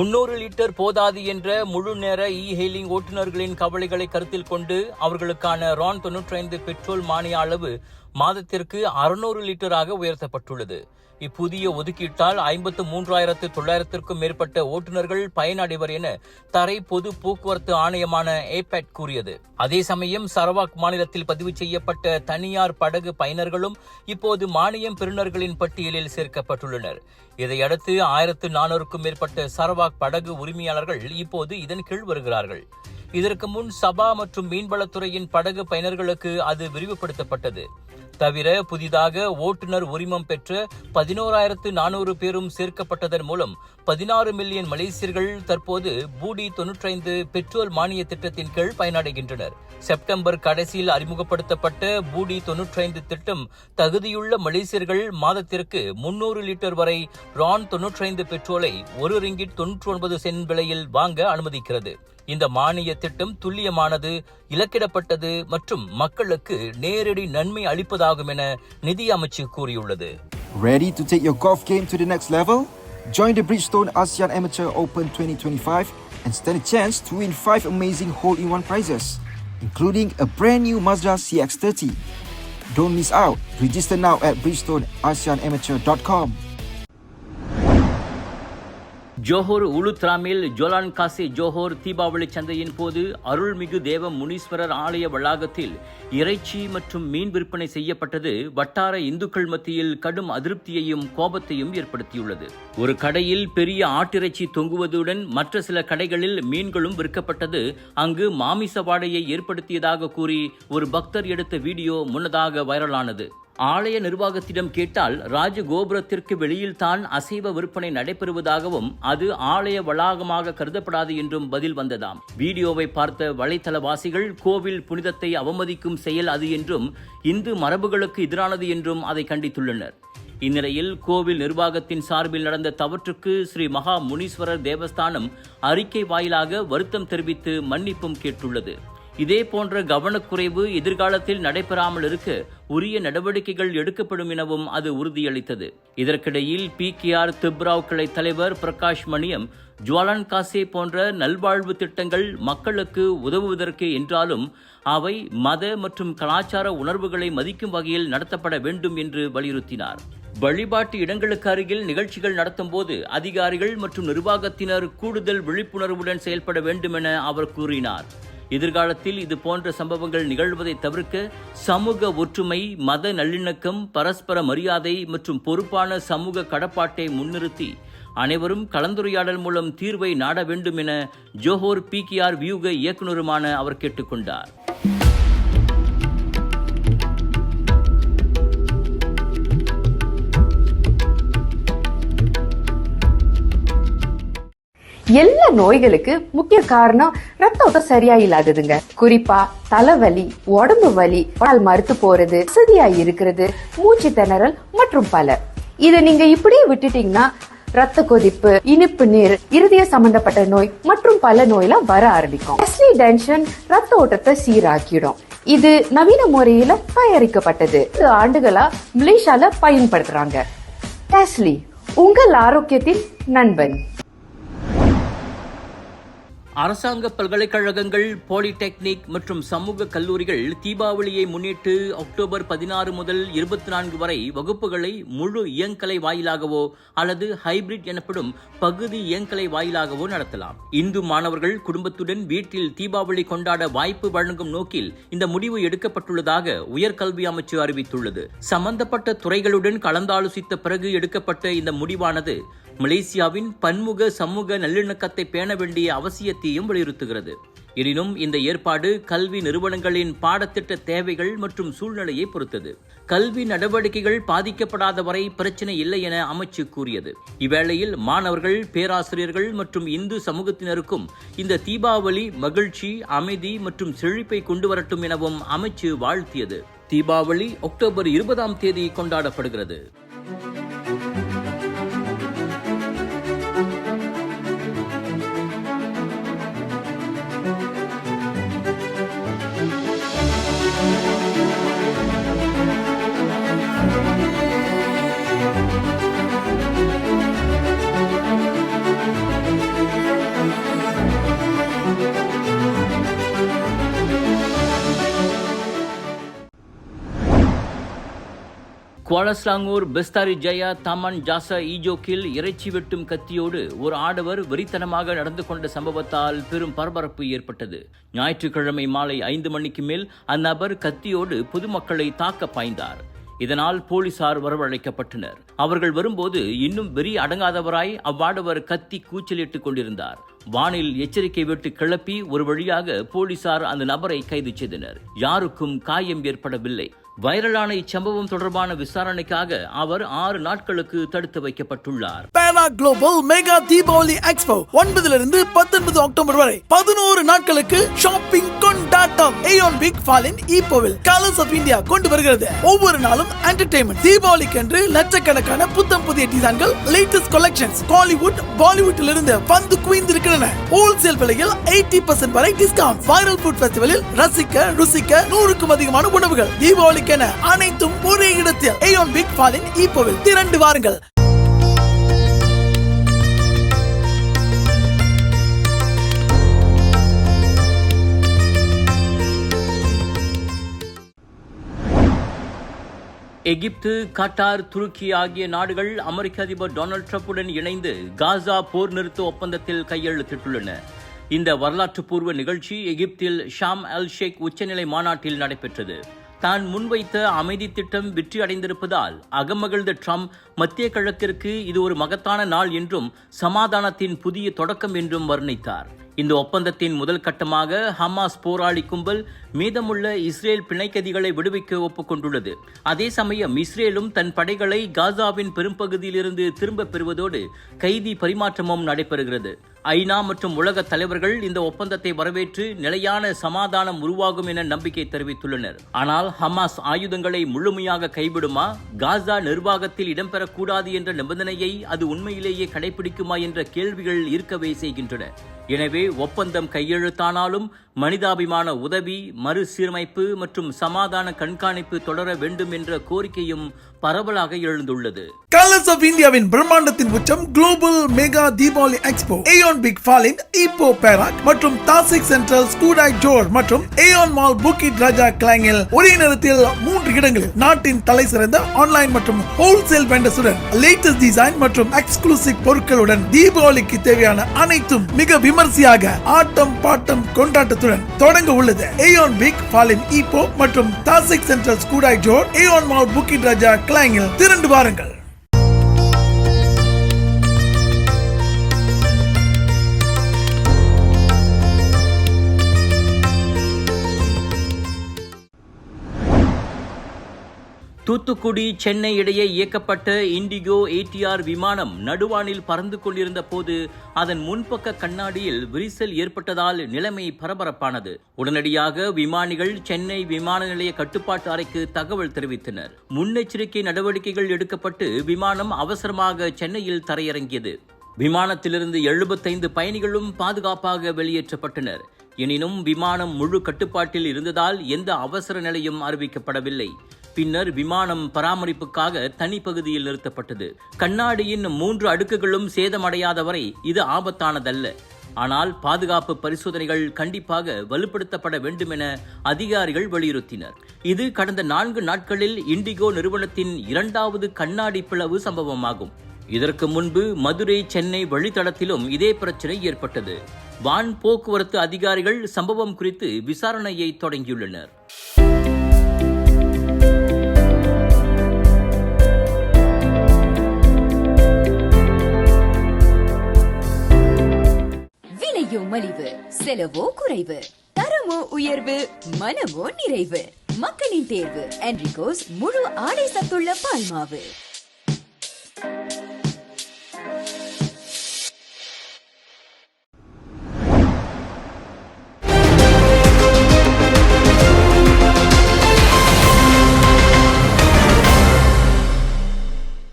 300 litre போதாது என்ற முழு நேர இ-ஹெயிலிங் ஓட்டுநர்களின் கவலைகளை கருத்தில் கொண்டு அவர்களுக்கான ரான் 95 பெட்ரோல் மானிய அளவு மாதத்திற்கு 600 லிட்டராக உயர்த்தப்பட்டுள்ளது. இப்புதிய ஒதுக்கீட்டால் 53,900க்கும் மேற்பட்ட ஓட்டுநர்கள் பயனடைவர் என தரை பொது போக்குவரத்து ஆணையமான ஏபேட் கூறியது. அதே சமயம் சரவாக் மாநிலத்தில் பதிவு செய்யப்பட்ட தனியார் படகு பயனர்களும் இப்போது மானியம் பெறுநர்களின் பட்டியலில் சேர்க்கப்பட்டுள்ளனர். இதையடுத்து 1,400க்கும் மேற்பட்ட சரவாக் படகு உரிமையாளர்கள் இப்போது இதன் கீழ் வருகிறார்கள். இதற்கு முன் சபா மற்றும் மீன்வளத்துறையின் படகு பயனர்களுக்கு அது விரிவுபடுத்தப்பட்டது. தவிர புதிதாக ஓட்டுநர் உரிமம் பெற்ற 11,400 பேரும் சேர்க்கப்பட்டதன் மூலம் 16 மில்லியன் மலேசியர்கள் தற்போது பூடி 95 பெட்ரோல் மானிய திட்டத்தின் கீழ் பயனடைகின்றனர். செப்டம்பர் கடைசியில் அறிமுகப்படுத்தப்பட்ட பூடி 95 திட்டம் தகுதியுள்ள மலேசியர்கள் மாதத்திற்கு 300 லிட்டர் வரை ரான் 95 பெட்ரோலை $1.99 விலையில் வாங்க அனுமதிக்கிறது. இந்த மானிய திட்டம் துல்லியமானது, இலக்கிடப்பட்டது மற்றும் மக்களுக்கு நேரடி நன்மை அளிப்பதாகும் என நிதி அமைச்சு கூறியுள்ளது. Ready to take your golf game to the next level? Join the Bridgestone ASEAN Amateur Open 2025 and stand a chance to win 5 amazing hole-in-one prizes, including a brand new Mazda CX-30. Don't miss out. Register now at bridgestoneasianamateur.com. Johor உளுத்ராமில் ஜோலான் காசே ஜோஹர் தீபாவளி சந்தையின் போது அருள்மிகு தேவ முனீஸ்வரர் ஆலய வளாகத்தில் இறைச்சி மற்றும் மீன் விற்பனை செய்யப்பட்டது வட்டார இந்துக்கள் மத்தியில் கடும் அதிருப்தியையும் கோபத்தையும் ஏற்படுத்தியுள்ளது. ஒரு கடையில் பெரிய ஆட்டிறைச்சி தொங்குவதுடன் மற்ற சில கடைகளில் மீன்களும் விற்கப்பட்டது அங்கு மாமிச வாடையை ஏற்படுத்தியதாக கூறி ஒரு பக்தர் எடுத்த வீடியோ முன்னதாக வைரலானது. ஆலய நிர்வாகத்திடம் கேட்டால் ராஜகோபுரத்திற்கு வெளியில் தான் அசைவ விற்பனை நடைபெறுவதாகவும் அது ஆலய வளாகமாக கருதப்படாது என்றும் பதில் வந்ததாம். வீடியோவை பார்த்த வலைத்தளவாசிகள் கோவில் புனிதத்தை அவமதிக்கும் செயல் அது என்றும் இந்து மரபுகளுக்கு எதிரானது என்றும் அதை கண்டித்துள்ளனர். இந்நிலையில் கோவில் நிர்வாகத்தின் சார்பில் நடந்த தவற்றுக்கு ஸ்ரீ மகா முனீஸ்வரர் தேவஸ்தானம் அறிக்கை வாயிலாக வருத்தம் தெரிவித்து மன்னிப்பும் கேட்டுள்ளது. இதே போன்ற கவனக்குறைவு எதிர்காலத்தில் நடைபெறாமல் இருக்க உரிய நடவடிக்கைகள் எடுக்கப்படும் எனவும் அது உறுதியளித்தது. இதற்கிடையில் PKR திப்ராவ் கிளை தலைவர் பிரகாஷ் மணியம் ஜுவாலான் காசே போன்ற நல்வாழ்வு திட்டங்கள் மக்களுக்கு உதவுவதற்கு என்றாலும் அவை மத மற்றும் கலாச்சார உணர்வுகளை மதிக்கும் வகையில் நடத்தப்பட வேண்டும் என்று வலியுறுத்தினார். வழிபாட்டு இடங்களுக்கு அருகில் நிகழ்ச்சிகள் நடத்தும் போது அதிகாரிகள் மற்றும் நிர்வாகத்தினர் கூடுதல் விழிப்புணர்வுடன் செயல்பட வேண்டும் என அவர் கூறினார். எதிர்காலத்தில் இது போன்ற சம்பவங்கள் நிகழ்வதை தவிர்க்க சமூக ஒற்றுமை, மத நல்லிணக்கம், பரஸ்பர மரியாதை மற்றும் பொறுப்பான சமூக கடப்பாட்டை முன்னிறுத்தி அனைவரும் கலந்துரையாடல் மூலம் தீர்வை நாட வேண்டும் என ஜோஹர் PKR வியூக இயக்குநருமான அவர் கேட்டுக்கொண்டார். எல்லா நோய்களுக்கு முக்கிய காரணம் ரத்த ஓட்டம் சரியா இல்லாததுங்க. குறிப்பா தலைவலி, உடம்பு வலி, பால் மறுத்து போறது, வசதியா இருக்கிறது, மூச்சு திணறல் மற்றும் பல. இத நீங்க இப்படியே விட்டுட்டீங்கன்னா ரத்த கொதிப்பு, இனிப்பு நீர், இருதய சம்பந்தப்பட்ட நோய் மற்றும் பல நோயெல்லாம் வர ஆரம்பிக்கும். டென்ஷன் ரத்த ஓட்டத்தை சீராக்கிடும். இது நவீன முறையில தயாரிக்கப்பட்டது. 10 ஆண்டுகளா மலேசியால பயன்படுத்துறாங்க. டெஸ்லி, உங்கள் ஆரோக்கியத்தின் நண்பன். அரசாங்க பல்கலைக்கழகங்கள், பாலிடெக்னிக் மற்றும் சமூக கல்லூரிகள் தீபாவளியை முன்னிட்டு அக்டோபர் 16 முதல் 24 வரை வகுப்புகளை முழு இயங்கலை வாயிலாகவோ அல்லது ஹைபிரிட் எனப்படும் பகுதி இயங்கலை வாயிலாகவோ நடத்தலாம். இந்து மாணவர்கள் குடும்பத்துடன் வீட்டில் தீபாவளி கொண்டாட வாய்ப்பு வழங்கும் நோக்கில் இந்த முடிவு எடுக்கப்பட்டுள்ளதாக உயர்கல்வி அமைச்சு அறிவித்துள்ளது. சம்பந்தப்பட்ட துறைகளுடன் கலந்தாலோசித்த பிறகு எடுக்கப்பட்ட இந்த முடிவானது மலேசியாவின் பன்முக சமூக நல்லிணக்கத்தை பேண வேண்டிய அவசியத்தையும் வலியுறுத்துகிறது. எனினும் இந்த ஏற்பாடு கல்வி நிறுவனங்களின் பாடத்திட்ட தேவைகள் மற்றும் சூழ்நிலையை பொறுத்தது. கல்வி நடவடிக்கைகள் பாதிக்கப்படாத வரை பிரச்சனை இல்லை என அமைச்சு கூறியது. இவ்வேளையில் மாணவர்கள், பேராசிரியர்கள் மற்றும் இந்து சமூகத்தினருக்கும் இந்த தீபாவளி மகிழ்ச்சி, அமைதி மற்றும் செழிப்பை கொண்டு வரட்டும் எனவும் அமைச்சு வாழ்த்தியது. தீபாவளி அக்டோபர் 20 கொண்டாடப்படுகிறது. குவாலஸ்லாங்கூர் பெஸ்தாரி ஜயா தாமன் ஜாசா ஈஜோக்கில் இறைச்சி வெட்டும் கத்தியோடு ஒரு ஆடவர் வெறித்தனமாக நடந்து கொண்ட சம்பவத்தால் பெரும் பரபரப்பு ஏற்பட்டது. ஞாயிற்றுக்கிழமை மாலை 5 மணிக்கு மேல் அந்நபர் கத்தியோடு பொதுமக்களை தாக்க பாய்ந்தார். இதனால் போலீசார் வரவழைக்கப்பட்டனர். அவர்கள் வரும்போது இன்னும் வெறி அடங்காதவராய் அவ்வாடவர் கத்தி கூச்சலிட்டுக் கொண்டிருந்தார். வானில் எச்சரிக்கை விட்டு கிளப்பி ஒரு வழியாக போலீசார் அந்த நபரை கைது செய்தனர். யாருக்கும் காயம் ஏற்படவில்லை. வைரலான இச்சம்பவம் தொடர்பான விசாரணைக்காக அவர் 6 நாட்களுக்கு தடுத்து வைக்கப்பட்டுள்ளார். Perak global mega Deepavali expo 9 19 October வரை 11 நாட்களுக்கு ஷாப்பிங் கொண்டாட்டம் ஏயோன் பிக் ஃபாலின் ஈப்போவில் கலர்ஸ் ஆஃப் இந்தியா கொண்டு வருகிறது. ஒவ்வொரு நாளும் என்டர்டெயின்மெண்ட். தீபாவளிக்கென்று லட்சக்கணக்கான புத்தம் புதிய டிசைன்கள், லேட்டஸ்ட் கலெக்ஷன்ஸ் ஹாலிவுட் பாலிவுட்டில் இருந்து வந்து குவிந்திருக்கின்றன. ஹோல்சேல் விலையில் 80% வரை டிஸ்கவுண்ட். வைரல் ஃபுட் ஃபெஸ்டிவலில் ரசிக்க ருசிக்க 100க்கும் அதிகமான உணவுகள். தீபாவளி அனைத்தும் ஒரே இடத்தில் ஏயோன் பிக் ஃபாலின் ஈப்போவில் திரண்டு வாருங்கள். எகிப்து, கட்டார், துருக்கி ஆகிய நாடுகள் அமெரிக்க அதிபர் டொனால்ட் ட்ரம்புடன் இணைந்து காசா போர் நிறுத்த ஒப்பந்தத்தில் கையெழுத்திட்டுள்ளன. இந்த வரலாற்றுப்பூர்வ நிகழ்ச்சி எகிப்தில் ஷாம் அல் ஷேக் உச்சநிலை மாநாட்டில் நடைபெற்றது. தான் முன்வைத்த அமைதி திட்டம் வெற்றி அடைந்திருப்பதால் அகமகிழ்ந்த ட்ரம்ப் மத்திய கிழக்கிற்கு இது ஒரு மகத்தான நாள் என்றும் சமாதானத்தின் புதிய தொடக்கம் என்றும் வர்ணித்தார். இந்த ஒப்பந்தத்தின் முதல் கட்டமாக ஹமாஸ் போராளி கும்பல் மீதமுள்ள இஸ்ரேல் பிணைக்கைதிகளை விடுவிக்க ஒப்புக்கொண்டுள்ளது. அதே சமயம் இஸ்ரேலும் தன் படைகளை காசாவின் பெரும்பகுதியிலிருந்து திரும்ப பெறுவதோடு கைதி பரிமாற்றமும் நடைபெறுகிறது. ஐநா மற்றும் உலக தலைவர்கள் இந்த ஒப்பந்தத்தை வரவேற்று நிலையான சமாதானம் உருவாகும் என நம்பிக்கை தெரிவித்துள்ளனர். ஆனால் ஹமாஸ் ஆயுதங்களை முழுமையாக கைவிடுமா, காசா நிர்வாகத்தில் இடம்பெறக்கூடாது என்ற நிபந்தனையை அது உண்மையிலேயே கடைபிடிக்குமா என்ற கேள்விகள் இருக்கவே செய்கின்றன. எனவே ஒப்பந்தம் கையெழுத்தானாலும் மனிதாபிமான உதவி, மறுசீரமைப்பு மற்றும் சமாதான கண்காணிப்பு தொடர வேண்டும் என்ற கோரிக்கையும் பரவலாக எழுந்துள்ளது. கலர்ஸ் ஆஃப் இந்தியாவின் பிரம்மாண்டத்தின் உச்சம் global mega Deepavali expo AEON big ஃபாலின் ஈப்போ பேராக் மற்றும் தாசிக் சென்ட்ரல் ஸ்கூடாய் ஜோர் மற்றும் ஏயோன் மால் புக்கிட் ராஜா கிளாங்கில் ஒரே நேரத்தில் 3 இடங்களில் நாட்டின் தலை சிறந்த ஆன்லைன் மற்றும் ஹோல்சேல் வெண்டர்ஸுடன் லேட்டஸ்ட் டிசைன் மற்றும் எக்ஸ்க்ளூசிவ் பொருட்களுடன் தீபாவளிக்கு தேவையான அனைத்தும் மிக விமர்சையாக ஆட்டம் பாட்டம் கொண்டாட்டத்துடன் தொடங்க உள்ளது. ஏயோன் பிக் ஃபாலின் ஈப்போ மற்றும் தாசிக் சென்ட்ரல் ஸ்கூடாய் ஜோர் ஏயோன் மால் புக்கிட் ராஜா கிளாங்கில் திரண்டு வாருங்கள். தூத்துக்குடி, சென்னை இடையே இயக்கப்பட்ட இண்டிகோ ATR விமானம் நடுவானில் பறந்து கொண்டிருந்த போது அதன் முன்பக்க கண்ணாடியில் விரிசல் ஏற்பட்டதால் நிலைமை பரபரப்பானது. உடனடியாக விமானிகள் சென்னை விமான நிலைய கட்டுப்பாட்டு அறைக்கு தகவல் தெரிவித்தனர். முன்னெச்சரிக்கை நடவடிக்கைகள் எடுக்கப்பட்டு விமானம் அவசரமாக சென்னையில் தரையிறங்கியது. விமானத்திலிருந்து 75 பயணிகளும் பாதுகாப்பாக வெளியேற்றப்பட்டனர். எனினும் விமானம் முழு கட்டுப்பாட்டில் இருந்ததால் எந்த அவசர நிலையும் அறிவிக்கப்படவில்லை. பின்னர் விமானம் பராமரிப்புக்காக தனிப்பகுதியில் நிறுத்தப்பட்டது. கண்ணாடியின் 3 அடுக்குகளும் சேதமடையாதவரை இது ஆபத்தானதல்ல. ஆனால் பாதுகாப்பு பரிசோதனைகள் கண்டிப்பாக வலுப்படுத்தப்பட வேண்டும் என அதிகாரிகள் வலியுறுத்தினர். இது கடந்த 4 நாட்களில் இண்டிகோ நிறுவனத்தின் 2வது கண்ணாடி பிளவு சம்பவமாகும். இதற்கு முன்பு மதுரை, சென்னை வழித்தடத்திலும் இதே பிரச்சனை ஏற்பட்டது. வான் போக்குவரத்து அதிகாரிகள் சம்பவம் குறித்து விசாரணையை தொடங்கியுள்ளனர். விலையோ மலிவு, செலவோ குறைவு, தரமோ உயர்வு, மனமோ நிறைவு. மக்களின் தேர்வு என்ரிகோஸ் முழு ஆடை சத்துள்ள பால்மாவு.